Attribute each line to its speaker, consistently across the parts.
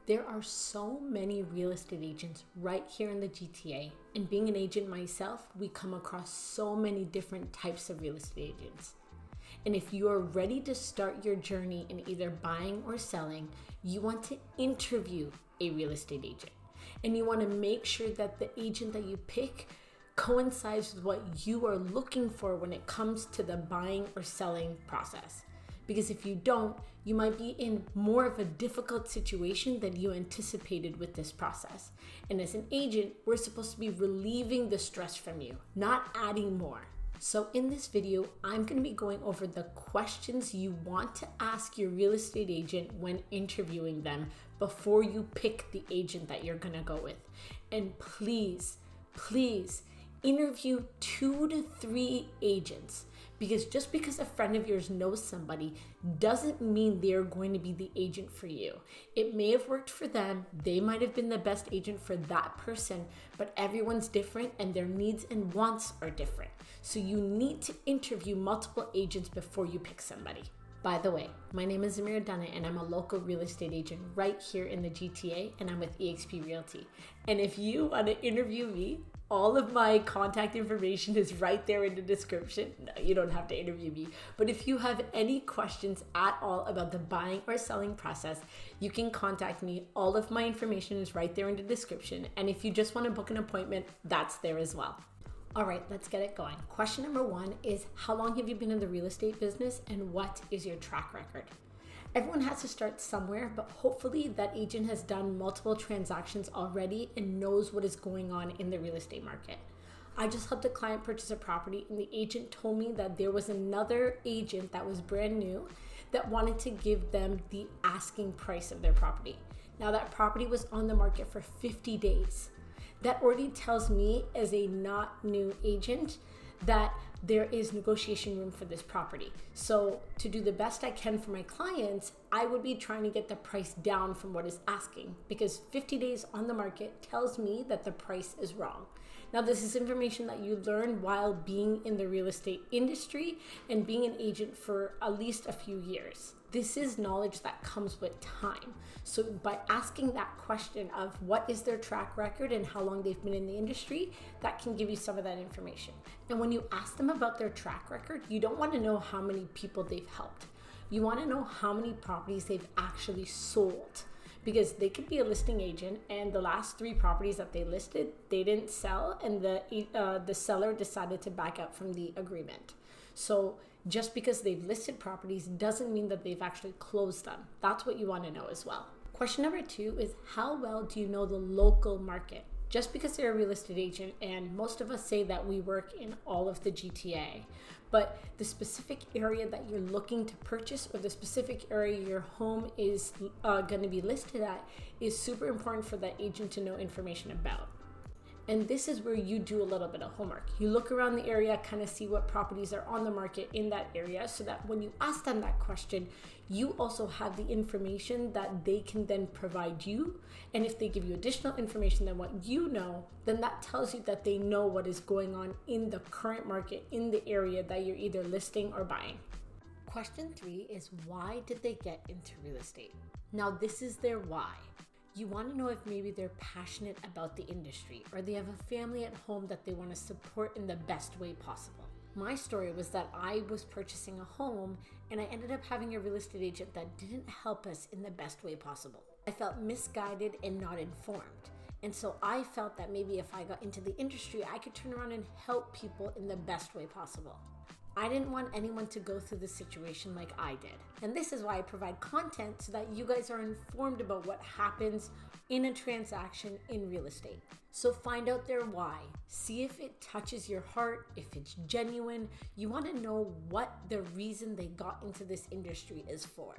Speaker 1: There are so many real estate agents right here in the GTA, and being an agent myself, we come across so many different types of real estate agents. And if you are ready to start your journey in either buying or selling, you want to interview a real estate agent. And you want to make sure that the agent that you pick coincides with what you are looking for when it comes to the buying or selling process. Because if you don't, you might be in more of a difficult situation than you anticipated with this process. And as an agent, we're supposed to be relieving the stress from you, not adding more. So in this video, I'm going to be going over the questions you want to ask your real estate agent when interviewing them before you pick the agent that you're going to go with. And please interview 2 to 3 agents. Because just because a friend of yours knows somebody doesn't mean they're going to be the agent for you. It may have worked for them. They might have been the best agent for that person, but everyone's different and their needs and wants are different. So you need to interview multiple agents before you pick somebody. By the way, my name is Zamira Dunnet and I'm a local real estate agent right here in the GTA, and I'm with eXp Realty. And if you want to interview me, all of my contact information is right there in the description. No, you don't have to interview me. But if you have any questions at all about the buying or selling process, you can contact me. All of my information is right there in the description. And if you just want to book an appointment, that's there as well. All right, let's get it going. Question number 1 is, how long have you been in the real estate business and what is your track record? Everyone has to start somewhere, but hopefully that agent has done multiple transactions already and knows what is going on in the real estate market. I just helped a client purchase a property and the agent told me that there was another agent that was brand new that wanted to give them the asking price of their property. Now that property was on the market for 50 days. That already tells me, as a not new agent, that there is negotiation room for this property. So to do the best I can for my clients, I would be trying to get the price down from what is asking, because 50 days on the market tells me that the price is wrong. Now, this is information that you learn while being in the real estate industry and being an agent for at least a few years. This is knowledge that comes with time. So by asking that question of what is their track record and how long they've been in the industry, that can give you some of that information. And when you ask them about their track record, you don't want to know how many people they've helped. You want to know how many properties they've actually sold. Because they could be a listing agent and the last 3 properties that they listed, they didn't sell, and the seller decided to back out from the agreement. So just because they've listed properties doesn't mean that they've actually closed them. That's what you want to know as well. Question number 2 is, how well do you know the local market? Just because they're a real estate agent, and most of us say that we work in all of the GTA, but the specific area that you're looking to purchase or the specific area your home is going to be listed at is super important for that agent to know information about. And this is where you do a little bit of homework. You look around the area, kind of see what properties are on the market in that area, so that when you ask them that question, you also have the information that they can then provide you. And if they give you additional information than what you know, then that tells you that they know what is going on in the current market in the area that you're either listing or buying. Question 3 is, why did they get into real estate? Now, this is their why. You want to know if maybe they're passionate about the industry or they have a family at home that they want to support in the best way possible. My story was that I was purchasing a home and I ended up having a real estate agent that didn't help us in the best way possible. I felt misguided and not informed. And so I felt that maybe if I got into the industry, I could turn around and help people in the best way possible. I didn't want anyone to go through this situation like I did. And this is why I provide content, so that you guys are informed about what happens in a transaction in real estate. So find out their why. See if it touches your heart, if it's genuine. You want to know what the reason they got into this industry is for.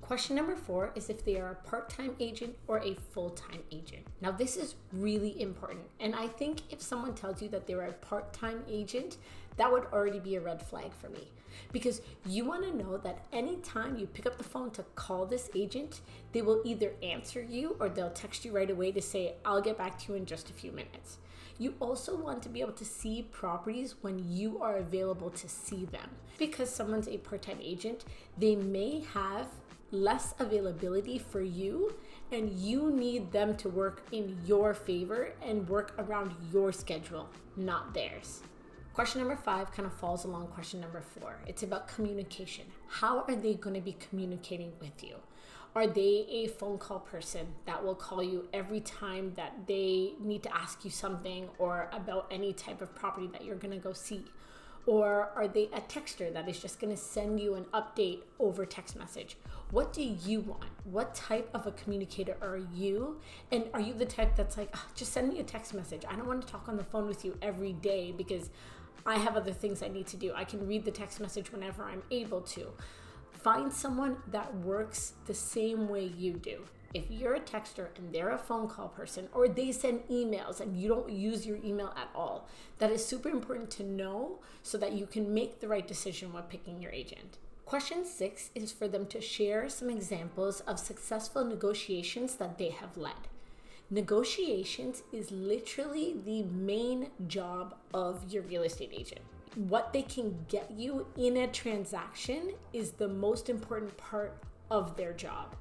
Speaker 1: Question number 4 is if they are a part-time agent or a full-time agent. Now, this is really important. And I think if someone tells you that they're a part-time agent, that would already be a red flag for me. Because you want to know that anytime you pick up the phone to call this agent, they will either answer you or they'll text you right away to say, I'll get back to you in just a few minutes. You also want to be able to see properties when you are available to see them. Because someone's a part-time agent, they may have less availability for you and you need them to work in your favor and work around your schedule, not theirs. Question number 5 kind of falls along question number 4. It's about communication. How are they going to be communicating with you? Are they a phone call person that will call you every time that they need to ask you something or about any type of property that you're going to go see? Or are they a texter that is just going to send you an update over text message? What do you want? What type of a communicator are you? And are you the type that's like, just send me a text message. I don't want to talk on the phone with you every day because I have other things I need to do. I can read the text message whenever I'm able to. Find someone that works the same way you do. If you're a texter and they're a phone call person, or they send emails and you don't use your email at all, that is super important to know so that you can make the right decision when picking your agent. Question 6 is for them to share some examples of successful negotiations that they have led. Negotiations is literally the main job of your real estate agent. What they can get you in a transaction is the most important part of their job.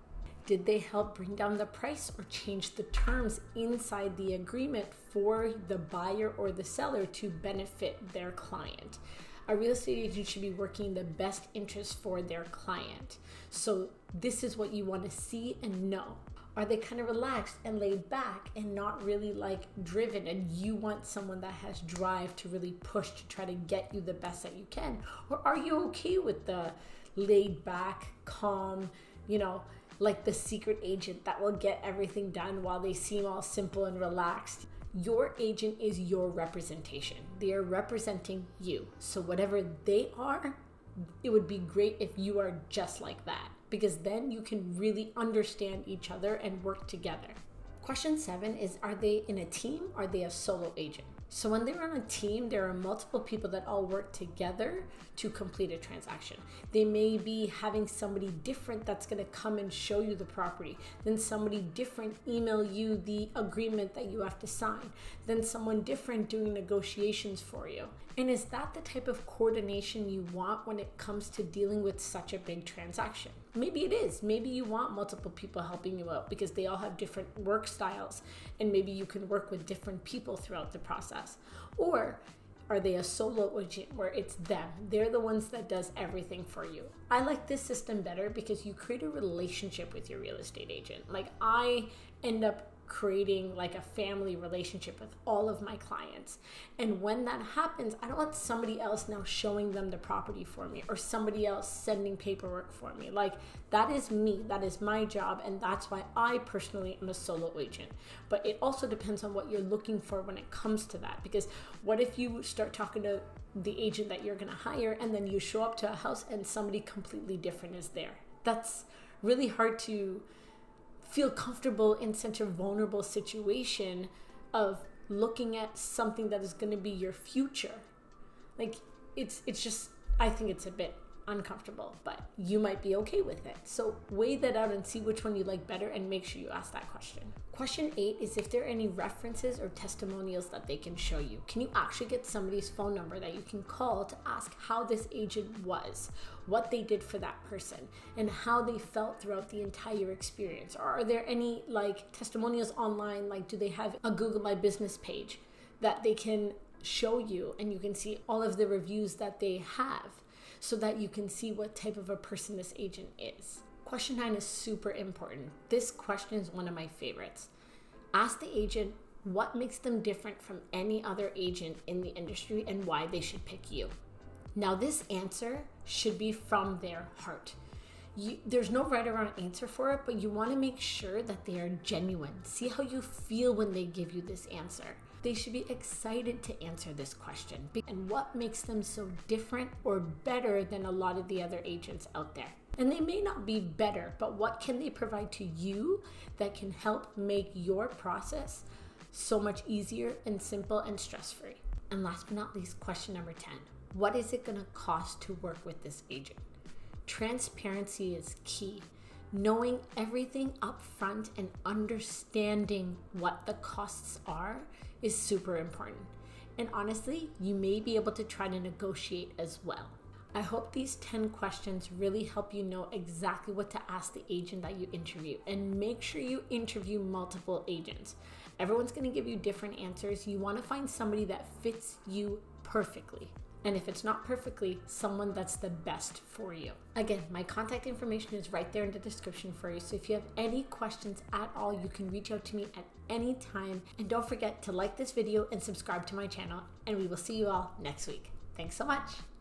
Speaker 1: Did they help bring down the price or change the terms inside the agreement for the buyer or the seller to benefit their client? A real estate agent should be working the best interest for their client. So this is what you want to see and know. Are they kind of relaxed and laid back and not really like driven, and you want someone that has drive to really push to try to get you the best that you can? Or are you okay with the laid back, calm, like the secret agent that will get everything done while they seem all simple and relaxed? Your agent is your representation. They are representing you. So whatever they are, it would be great if you are just like that, because then you can really understand each other and work together. Question 7 is, are they in a team? Are they a solo agent? So when they're on a team, there are multiple people that all work together to complete a transaction. They may be having somebody different that's going to come and show you the property, then somebody different email you the agreement that you have to sign, then someone different doing negotiations for you. And is that the type of coordination you want when it comes to dealing with such a big transaction? Maybe it is. Maybe you want multiple people helping you out because they all have different work styles, and maybe you can work with different people throughout the process. Or are they a solo agent where it's them? They're the ones that does everything for you. I like this system better because you create a relationship with your real estate agent. Like, I end up creating like a family relationship with all of my clients. And when that happens, I don't want somebody else now showing them the property for me or somebody else sending paperwork for me. Like, that is me, that is my job, and that's why I personally am a solo agent. But it also depends on what you're looking for when it comes to that, because what if you start talking to the agent that you're gonna hire and then you show up to a house and somebody completely different is there? That's really hard to feel comfortable in such a vulnerable situation of looking at something that is going to be your future. Like, it's just, I think it's a bit uncomfortable, but you might be okay with it. So weigh that out and see which one you like better, and make sure you ask that question. Question 8 is if there are any references or testimonials that they can show you. Can you actually get somebody's phone number that you can call to ask how this agent was, what they did for that person, and how they felt throughout the entire experience? Or are there any like testimonials online? Like, do they have a Google My Business page that they can show you and you can see all of the reviews that they have, so that you can see what type of a person this agent is? Question 9 is super important. This question is one of my favorites. Ask the agent what makes them different from any other agent in the industry and why they should pick you. Now, this answer should be from their heart. There's no right or wrong answer for it, but you want to make sure that they are genuine. See how you feel when they give you this answer. They should be excited to answer this question. And what makes them so different or better than a lot of the other agents out there? And they may not be better, but what can they provide to you that can help make your process so much easier and simple and stress-free? And last but not least, question number 10. What is it going to cost to work with this agent? Transparency is key. Knowing everything up front and understanding what the costs are is super important. And honestly, you may be able to try to negotiate as well. I hope these 10 questions really help you know exactly what to ask the agent that you interview, and make sure you interview multiple agents. Everyone's going to give you different answers. You want to find somebody that fits you perfectly. And if it's not perfectly, someone that's the best for you. Again, my contact information is right there in the description for you. So if you have any questions at all, you can reach out to me at any time. And don't forget to like this video and subscribe to my channel. And we will see you all next week. Thanks so much.